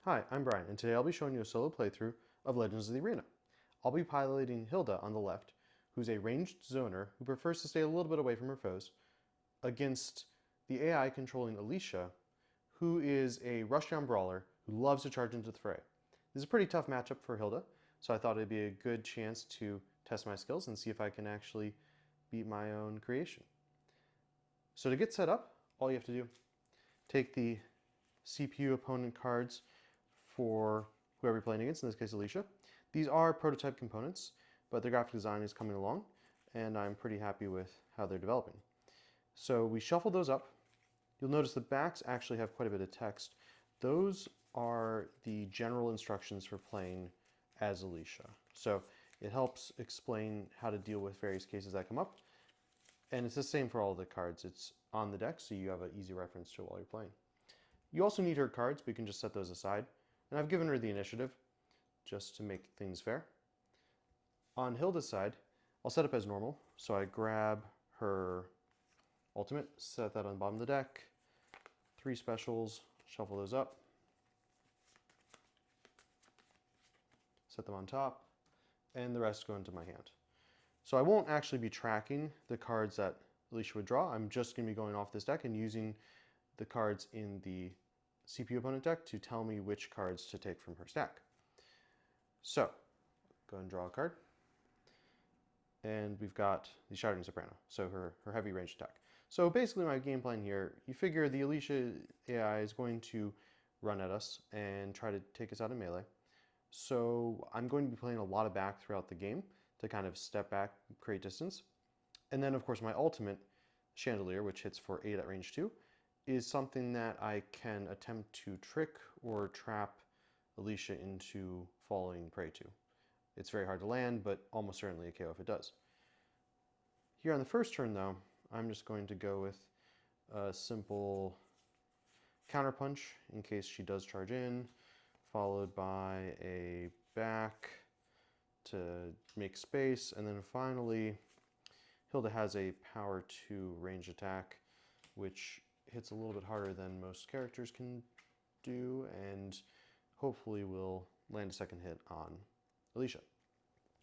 Hi, I'm Brian, and today I'll be showing you a solo playthrough of Legends of the Arena. I'll be piloting Hilda on the left, who's a ranged zoner who prefers to stay a little bit away from her foes, against the AI controlling Alysia, who is a rushdown brawler who loves to charge into the fray. This is a pretty tough matchup for Hilda, so I thought it'd be a good chance to test my skills and see if I can actually beat my own creation. So to get set up, all you have to do, take the CPU opponent cards for whoever you're playing against, in this case Alysia. These are prototype components, but their graphic design is coming along, and I'm pretty happy with how they're developing. So we shuffle those up. You'll notice the backs actually have quite a bit of text. Those are the general instructions for playing as Alysia. So it helps explain how to deal with various cases that come up. And it's the same for all the cards. It's on the deck, so you have an easy reference to it while you're playing. You also need her cards, but you can just set those aside. And I've given her the initiative, just to make things fair. On Hilda's side, I'll set up as normal. So I grab her ultimate, set that on the bottom of the deck, 3 specials, shuffle those up, set them on top, and the rest go into my hand. So I won't actually be tracking the cards that Alysia would draw. I'm just going to be going off this deck and using the cards in the CPU opponent deck to tell me which cards to take from her stack. So, go ahead and draw a card. And we've got the Shouting Soprano, so her heavy range attack. So basically my game plan here, you figure the Alysia AI is going to run at us and try to take us out of melee. So I'm going to be playing a lot of back throughout the game to kind of step back, create distance. And then of course my ultimate, Chandelier, which hits for 8 at range 2, is something that I can attempt to trick or trap Alysia into falling prey to. It's very hard to land, but almost certainly a KO if it does. Here on the first turn though, I'm just going to go with a simple counter punch in case she does charge in, followed by a back to make space, and then finally Hilda has a power 2 range attack, which hits a little bit harder than most characters can do, and hopefully will land a second hit on Alysia.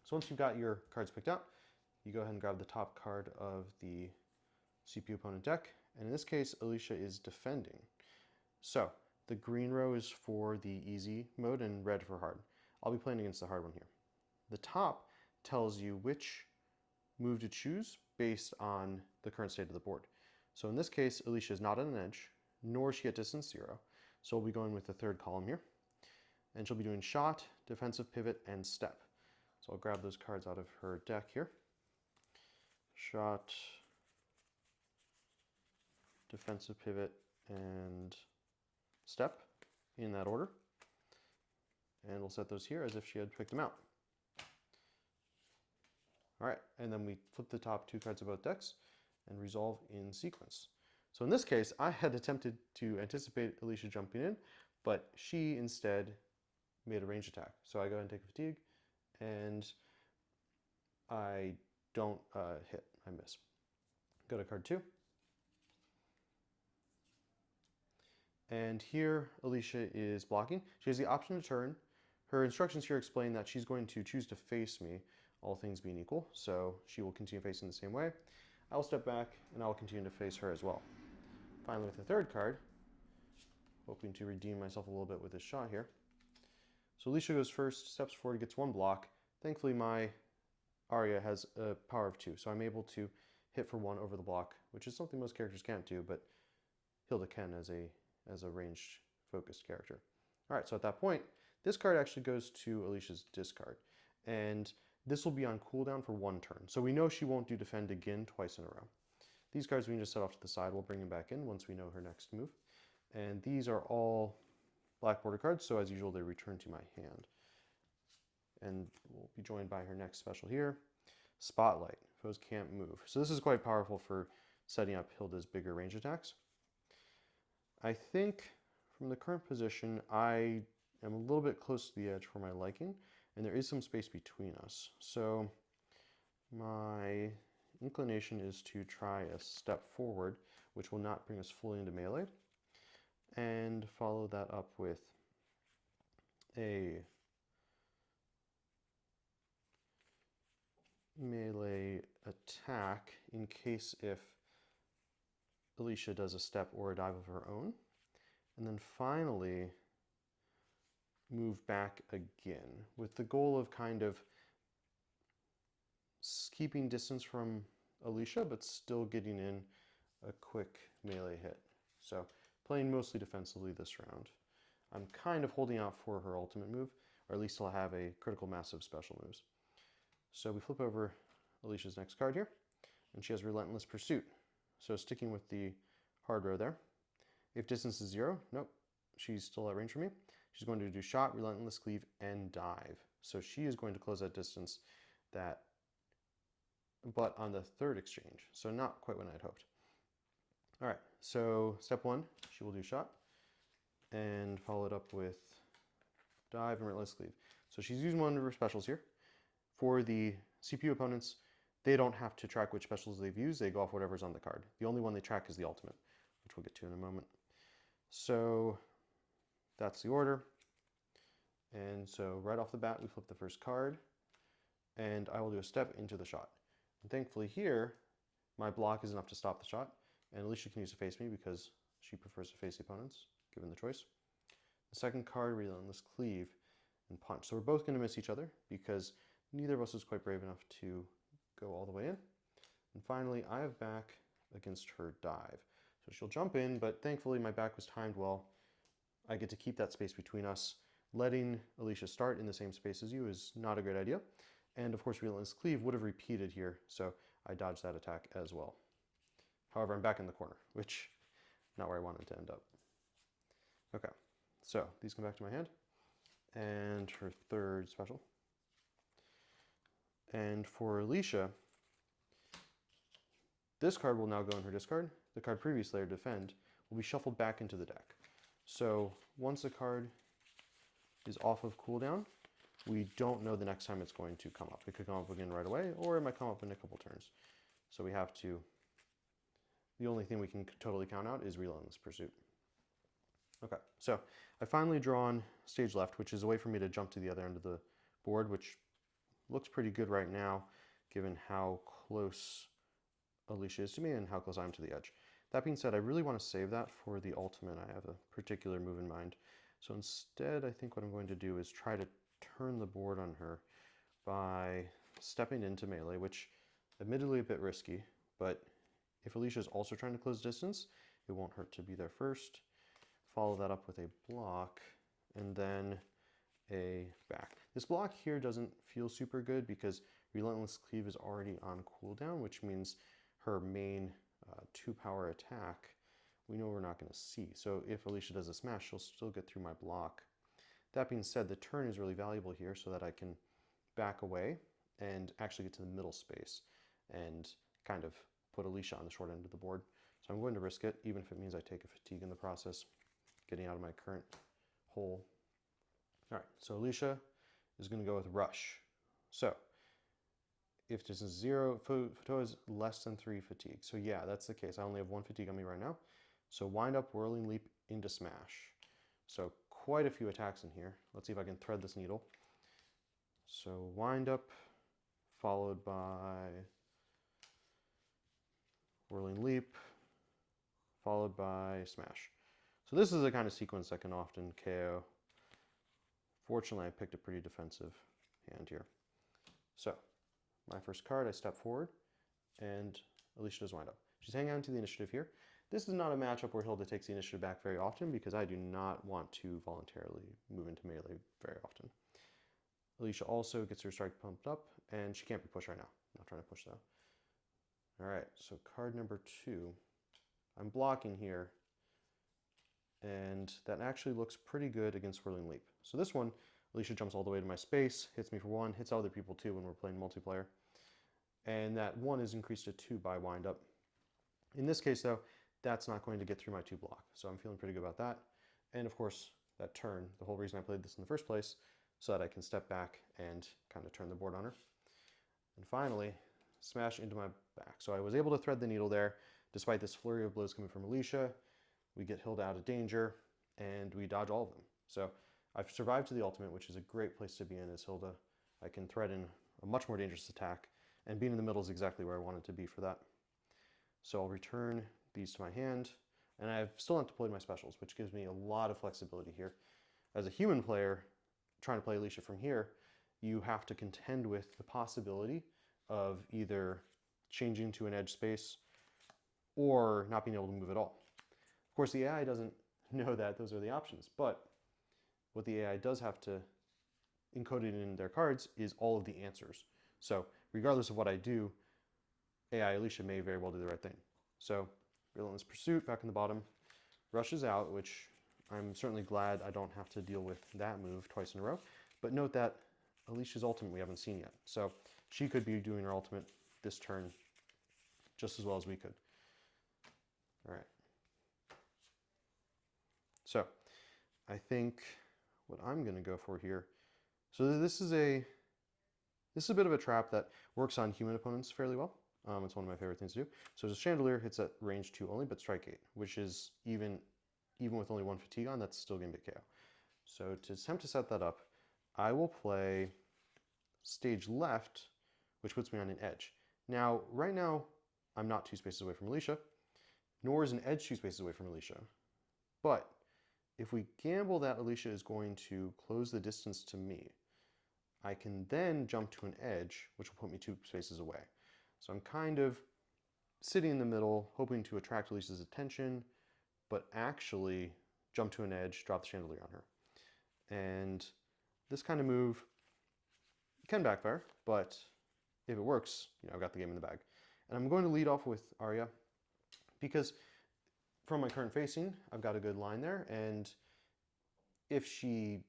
So once you've got your cards picked out, you go ahead and grab the top card of the CPU opponent deck, and in this case, Alysia is defending. So the green row is for the easy mode and red for hard. I'll be playing against the hard one here. The top tells you which move to choose based on the current state of the board. So in this case, Alysia is not on an edge, nor is she at distance 0. So we'll be going with the third column here. And she'll be doing shot, defensive pivot, and step. So I'll grab those cards out of her deck here. Shot, defensive pivot, and step in that order. And we'll set those here as if she had picked them out. All right, and then we flip the top 2 cards of both decks and resolve in sequence. So in this case, I had attempted to anticipate Alysia jumping in, but she instead made a range attack. So I go ahead and take a fatigue, and I don't hit, I miss. Go to card 2. And here Alysia is blocking. She has the option to turn. Her instructions here explain that she's going to choose to face me, all things being equal, so she will continue facing the same way. I'll step back and I'll continue to face her as well. Finally, with the third card, hoping to redeem myself a little bit with this shot here. So Alysia goes first, steps forward, gets 1 block. Thankfully my Arya has a power of 2, so I'm able to hit for 1 over the block, which is something most characters can't do, but Hilda can as a ranged focused character. All right, so at that point, this card actually goes to Alicia's discard, and this will be on cooldown for 1 turn. So we know she won't do defend again twice in a row. These cards we can just set off to the side. We'll bring them back in once we know her next move. And these are all black border cards, so as usual, they return to my hand. And we'll be joined by her next special here, Spotlight. Foes can't move. So this is quite powerful for setting up Hilda's bigger range attacks. I think from the current position, I am a little bit close to the edge for my liking, and there is some space between us. So my inclination is to try a step forward, which will not bring us fully into melee, and follow that up with a melee attack in case if Alysia does a step or a dive of her own. And then finally move back again with the goal of kind of keeping distance from Alysia, but still getting in a quick melee hit. So playing mostly defensively this round. I'm kind of holding out for her ultimate move, or at least I'll have a critical mass of special moves. So we flip over Alicia's next card here, and she has Relentless Pursuit. So sticking with the hard row there. If distance is 0, nope, she's still at range for me. She's going to do shot, relentless cleave, and dive. So she is going to close that distance but on the third exchange. So not quite what I'd hoped. All right, so step 1, she will do shot and follow it up with dive and relentless cleave. So she's using one of her specials here. For the CPU opponents, they don't have to track which specials they've used. They go off whatever's on the card. The only one they track is the ultimate, which we'll get to in a moment. So that's the order. And so right off the bat, we flip the first card, and I will do a step into the shot. And thankfully here, my block is enough to stop the shot, and Alysia can use to face me because she prefers to face the opponents, given the choice. The second card, Relentless Cleave and Punch. So we're both going to miss each other because neither of us was quite brave enough to go all the way in. And finally, I have back against her dive. So she'll jump in, but thankfully my back was timed well. I get to keep that space between us. Letting Alysia start in the same space as you is not a great idea. And of course, Relentless Cleave would have repeated here, so I dodged that attack as well. However, I'm back in the corner, which not where I wanted to end up. Okay, so these come back to my hand, and her third special. And for Alysia, this card will now go in her discard. The card previously, her Defend, will be shuffled back into the deck. So once a card is off of cooldown, we don't know the next time it's going to come up. It could come up again right away, or it might come up in a couple turns. So we have to, the only thing we can totally count out is Relentless Pursuit. Okay, so I finally drawn stage left, which is a way for me to jump to the other end of the board, which looks pretty good right now, given how close Alysia is to me and how close I am to the edge. That being said, I really want to save that for the ultimate. I have a particular move in mind. So instead, I think what I'm going to do is try to turn the board on her by stepping into melee, which admittedly a bit risky, but if Alysia is also trying to close distance, it won't hurt to be there first. Follow that up with a block, and then a back. This block here doesn't feel super good because Relentless Cleave is already on cooldown, which means her main 2-power attack, we know we're not going to see. So if Alysia does a smash, she'll still get through my block. That being said, the turn is really valuable here so that I can back away and actually get to the middle space and kind of put Alysia on the short end of the board. So I'm going to risk it, even if it means I take a fatigue in the process, getting out of my current hole. All right, so Alysia is going to go with Rush. So if distance is 0, Photo is less than 3 fatigue. So yeah, that's the case. I only have 1 fatigue on me right now. So wind up, whirling leap into smash. So quite a few attacks in here. Let's see if I can thread this needle. So wind up, followed by whirling leap, followed by smash. So this is the kind of sequence that can often KO. Fortunately, I picked a pretty defensive hand here. So my first card, I step forward, and Alysia does wind up. She's hanging on to the initiative here. This is not a matchup where Hilda takes the initiative back very often because I do not want to voluntarily move into melee very often. Alysia also gets her strike pumped up, and she can't be pushed right now. I'm not trying to push though. All right, so card number 2. I'm blocking here, and that actually looks pretty good against Whirling Leap. So this one, Alysia jumps all the way to my space, hits me for 1, hits other people too when we're playing multiplayer. And that 1 is increased to 2 by wind up. In this case though, that's not going to get through my 2 block. So I'm feeling pretty good about that. And of course, that turn, the whole reason I played this in the first place, so that I can step back and kind of turn the board on her. And finally, smash into my back. So I was able to thread the needle there, despite this flurry of blows coming from Alysia. We get Hilda out of danger, and we dodge all of them. So I've survived to the ultimate, which is a great place to be in as Hilda. I can threaten a much more dangerous attack, and being in the middle is exactly where I wanted to be for that. So I'll return these to my hand, and I've still not deployed my specials, which gives me a lot of flexibility here. As a human player trying to play Alysia from here, you have to contend with the possibility of either changing to an edge space or not being able to move at all. Of course, the AI doesn't know that those are the options, but what the AI does have to encoded in their cards is all of the answers. So regardless of what I do, AI Alysia may very well do the right thing. So relentless pursuit back in the bottom, rushes out, which I'm certainly glad I don't have to deal with that move twice in a row. But note that Alicia's ultimate we haven't seen yet. So she could be doing her ultimate this turn just as well as we could. All right. So I think what I'm going to go for here. So this is a bit of a trap that works on human opponents fairly well. It's one of my favorite things to do. So the chandelier hits at range 2 only, but strike 8, which is even with only 1 fatigue on, that's still going to be KO. So to attempt to set that up, I will play stage left, which puts me on an edge. Now, right now, I'm not 2 spaces away from Alysia, nor is an edge 2 spaces away from Alysia. But if we gamble that Alysia is going to close the distance to me, I can then jump to an edge, which will put me 2 spaces away. So I'm kind of sitting in the middle, hoping to attract Alicia's attention, but actually jump to an edge, drop the chandelier on her. And this kind of move can backfire, but if it works, I've got the game in the bag. And I'm going to lead off with Arya because from my current facing, I've got a good line there, and if she,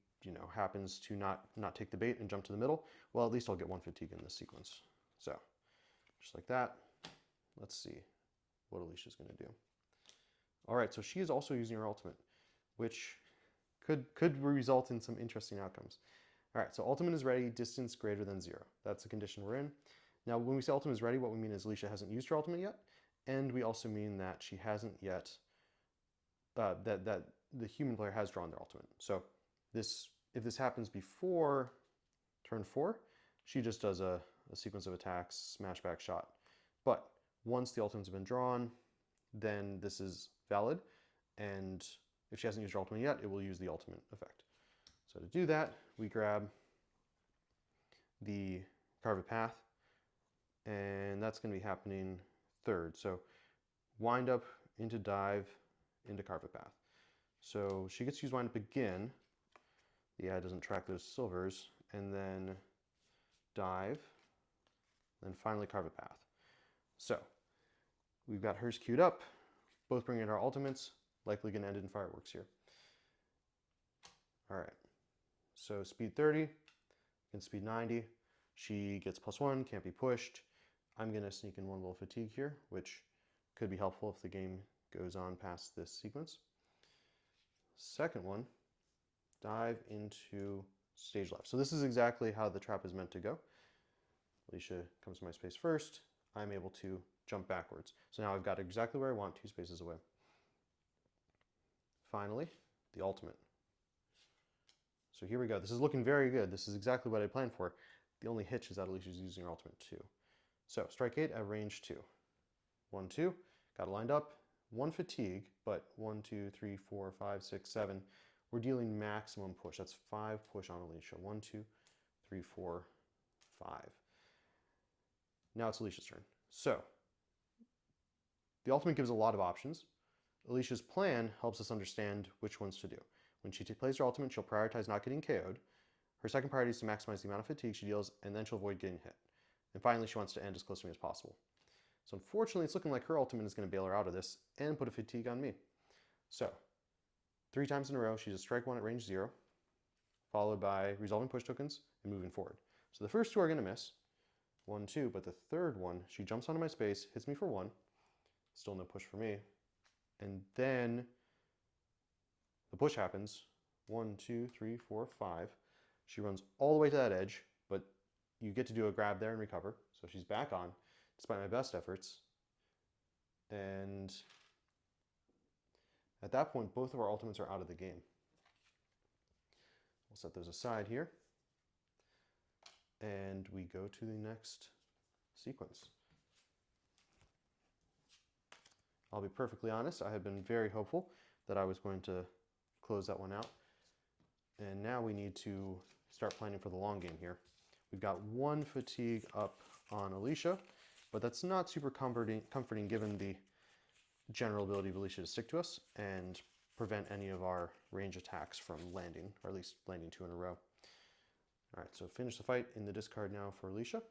happens to not take the bait and jump to the middle, well, at least I'll get 1 fatigue in this sequence. So, just like that. Let's see what Alicia's going to do. All right, so she is also using her ultimate, which could result in some interesting outcomes. All right, so ultimate is ready, distance greater than 0. That's the condition we're in. Now, when we say ultimate is ready, what we mean is Alysia hasn't used her ultimate yet, and we also mean that she hasn't yet, that the human player has drawn their ultimate. So if this happens before turn 4, she just does a sequence of attacks, smash back shot. But once the ultimates have been drawn, then this is valid, and if she hasn't used her ultimate yet, it will use the ultimate effect. So to do that, we grab the carve a path, and that's going to be happening 3rd. So wind up into dive into carve a path. So she gets to use wind up again. The AI doesn't track those silvers, and then dive, then finally carve a path. So we've got hers queued up, both bringing in our ultimates, likely going to end in fireworks here. All right, so speed 30 and speed 90. She gets +1, can't be pushed. I'm going to sneak in 1 little fatigue here, which could be helpful if the game goes on past this sequence. Second one, dive into stage left. So this is exactly how the trap is meant to go. Alysia comes to my space first. I'm able to jump backwards. So now I've got exactly where I want, 2 spaces away. Finally, the ultimate. So here we go. This is looking very good. This is exactly what I planned for. The only hitch is that Alicia's using her ultimate too. So strike 8 at range 2. 1, 2, got it lined up. 1 fatigue, but 1, 2, 3, 4, 5, 6, 7. We're dealing maximum push. That's 5 push on Alysia. 1, 2, 3, 4, 5. Now it's Alicia's turn. So the ultimate gives a lot of options. Alicia's plan helps us understand which ones to do. When she plays her ultimate, she'll prioritize not getting KO'd. Her second priority is to maximize the amount of fatigue she deals, and then she'll avoid getting hit. And finally, she wants to end as close to me as possible. So unfortunately, it's looking like her ultimate is going to bail her out of this and put a fatigue on me. So 3 times in a row, she just strike 1 at range 0, followed by resolving push tokens and moving forward. So the first 2 are going to miss, 1, 2, but the third one, she jumps onto my space, hits me for 1, still no push for me, and then the push happens, 1, 2, 3, 4, 5. She runs all the way to that edge, but you get to do a grab there and recover. So she's back on, despite my best efforts. And at that point, both of our ultimates are out of the game. We'll set those aside here. And we go to the next sequence. I'll be perfectly honest, I had been very hopeful that I was going to close that one out. And now we need to start planning for the long game here. We've got one fatigue up on Alysia, but that's not super comforting given the general ability of Alysia to stick to us and prevent any of our range attacks from landing, or at least landing 2 in a row. All right, so finish the fight in the discard now for Alysia.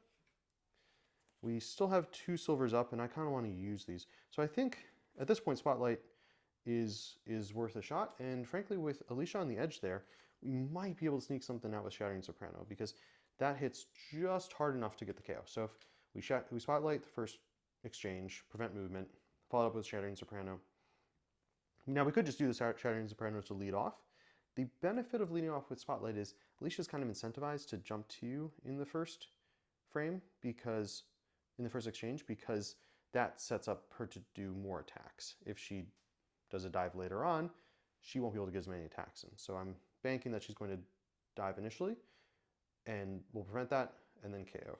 We still have 2 silvers up, and I kind of want to use these. So I think at this point, Spotlight is worth a shot, and frankly, with Alysia on the edge there, we might be able to sneak something out with Shattering Soprano, because that hits just hard enough to get the KO. So if we Spotlight the first exchange, prevent movement, follow up with Shattering Soprano. Now we could just do the Shattering Soprano to lead off. The benefit of leading off with Spotlight is Alicia's kind of incentivized to jump to you in the first frame, because in the first exchange, because that sets up her to do more attacks. If she does a dive later on, she won't be able to get as many attacks in. So I'm banking that she's going to dive initially, and we'll prevent that, and then KO.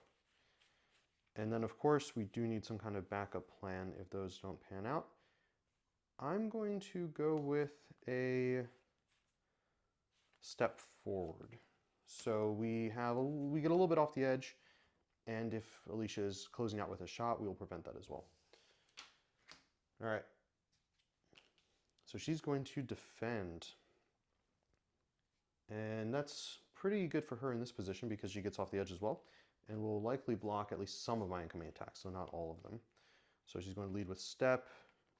And then, of course, we do need some kind of backup plan if those don't pan out. I'm going to go with a step forward. So we get a little bit off the edge, and if Alysia is closing out with a shot, we will prevent that as well. All right. So she's going to defend. And that's pretty good for her in this position because she gets off the edge as well, and will likely block at least some of my incoming attacks, so not all of them. So she's going to lead with step,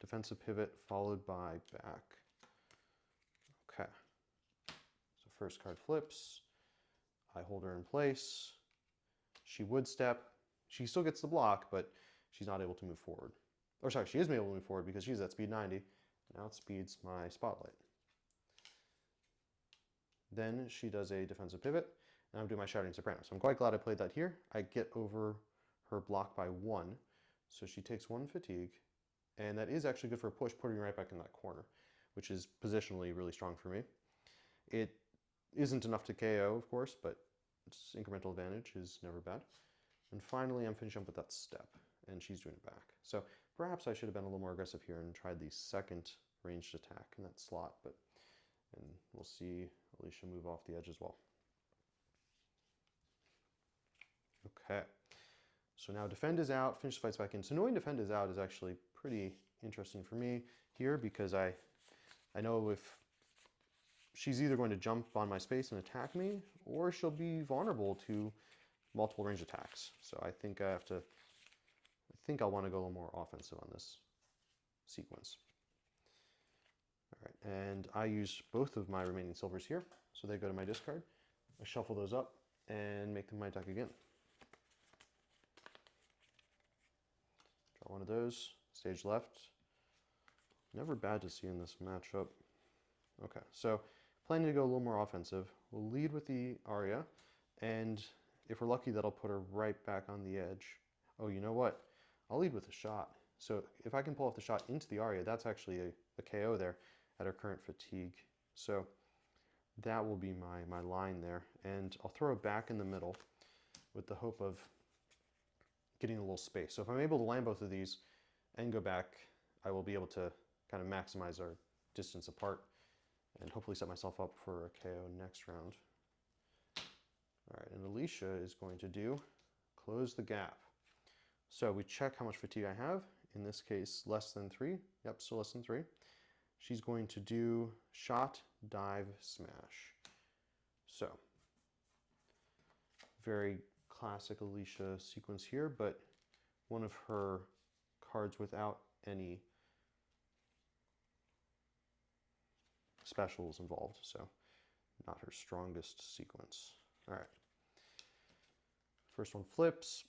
defensive pivot, followed by back. Okay. So first card flips. I hold her in place. She would step. She still gets the block, but she's not able to move forward. Or sorry, she is able to move forward because she's at speed 90. Now it speeds my Spotlight. Then she does a defensive pivot, and I'm doing my Shattering Soprano. So I'm quite glad I played that here. I get over her block by 1, so she takes 1 fatigue, and that is actually good for a push, putting her right back in that corner, which is positionally really strong for me. It isn't enough to KO, of course, but it's incremental advantage is never bad. And finally, I'm finishing up with that step, and she's doing it back. So perhaps I should have been a little more aggressive here and tried the second ranged attack in that slot, and we'll see Alysia move off the edge as well. Okay, so now defend is out, finish the fights back in. So knowing defend is out is actually pretty interesting for me here because I know if she's either going to jump on my space and attack me, or she'll be vulnerable to multiple range attacks. So I think I'll want to go a little more offensive on this sequence. All right, and I use both of my remaining silvers here, so they go to my discard. I shuffle those up and make them my deck again. Draw one of those, stage left. Never bad to see in this matchup. Okay, so planning to go a little more offensive. We'll lead with the Aria, and if we're lucky, that'll put her right back on the edge. Oh, you know what? I'll lead with a shot. So if I can pull off the shot into the Aria, that's actually a KO there at her current fatigue. So that will be my line there. And I'll throw it back in the middle with the hope of getting a little space. So if I'm able to land both of these and go back, I will be able to kind of maximize our distance apart and hopefully set myself up for a KO next round. All right, and Alysia is going to do close the gap. So we check how much fatigue I have. In this case, less than 3. Yep, still less than 3. She's going to do shot, dive, smash. So very classic Alysia sequence here, but one of her cards without any specials involved, so not her strongest sequence. All right. First one flips,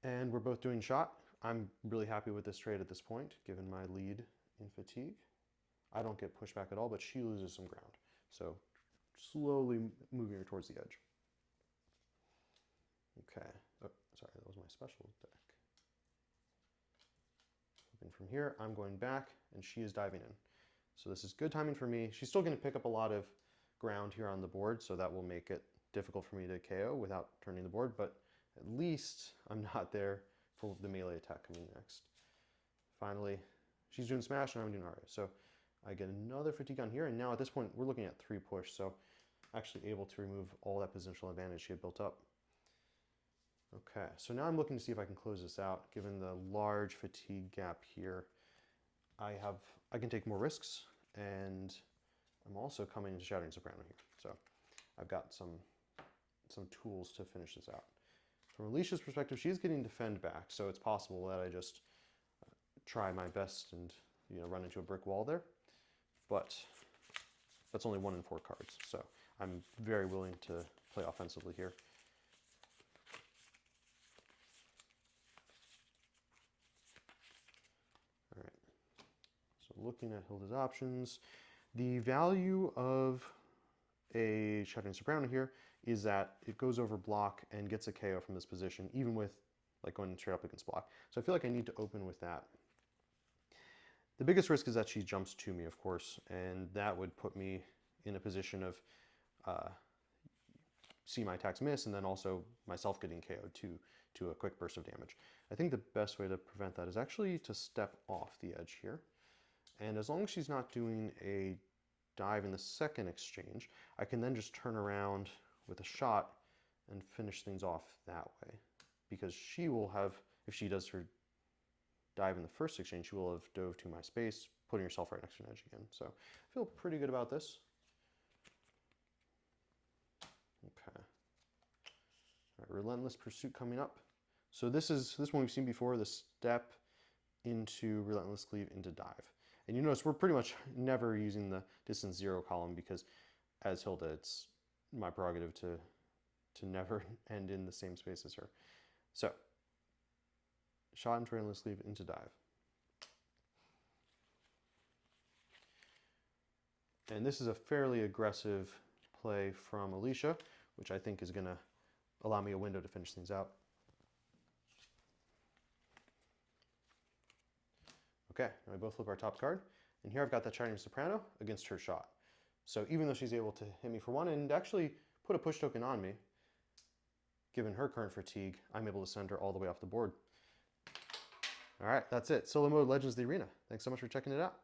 and we're both doing shot. I'm really happy with this trade at this point, given my lead in fatigue. I don't get pushed back at all, but she loses some ground. So slowly moving her towards the edge. Okay. Oh, sorry, that was my special deck. Flipping from here, I'm going back, and she is diving in. So this is good timing for me. She's still going to pick up a lot of ground here on the board, so that will make it difficult for me to KO without turning the board, but at least I'm not there for the melee attack coming next. Finally, she's doing smash and I'm doing RA. So I get another fatigue on here, and now at this point we're looking at 3 push, so actually able to remove all that positional advantage she had built up. Okay, so now I'm looking to see if I can close this out. Given the large fatigue gap here, I can take more risks, and I'm also coming into Shattering Soprano here. So I've got some tools to finish this out. From Alicia's perspective, she's getting defend back, so it's possible that I just try my best and run into a brick wall there. But that's only 1 in 4 cards, so I'm very willing to play offensively here. All right, so looking at Hilda's options, the value of a Shattering Soprano here is that it goes over block and gets a KO from this position, even with like going straight up against block. So I feel like I need to open with that. The biggest risk is that she jumps to me, of course, and that would put me in a position of see my attacks miss, and then also myself getting KO'd to a quick burst of damage. I think the best way to prevent that is actually to step off the edge here. And as long as she's not doing a dive in the second exchange, I can then just turn around with a shot and finish things off that way. Because she will have, if she does her dive in the first exchange, she will have dove to my space, putting herself right next to an edge again. So I feel pretty good about this. Okay. All right, Relentless Pursuit coming up. So this one we've seen before, the step into Relentless Cleave into dive. And you notice we're pretty much never using the distance 0 column because as Hilda, it's my prerogative to never end in the same space as her. So, shot into Relentless Cleave into dive. And this is a fairly aggressive play from Alysia, which I think is going to allow me a window to finish things out. Okay, now we both flip our top card, and here I've got that Shattering Soprano against her shot. So even though she's able to hit me for 1 and actually put a push token on me, given her current fatigue, I'm able to send her all the way off the board. All right, that's it. Solo mode Legends of the Arena. Thanks so much for checking it out.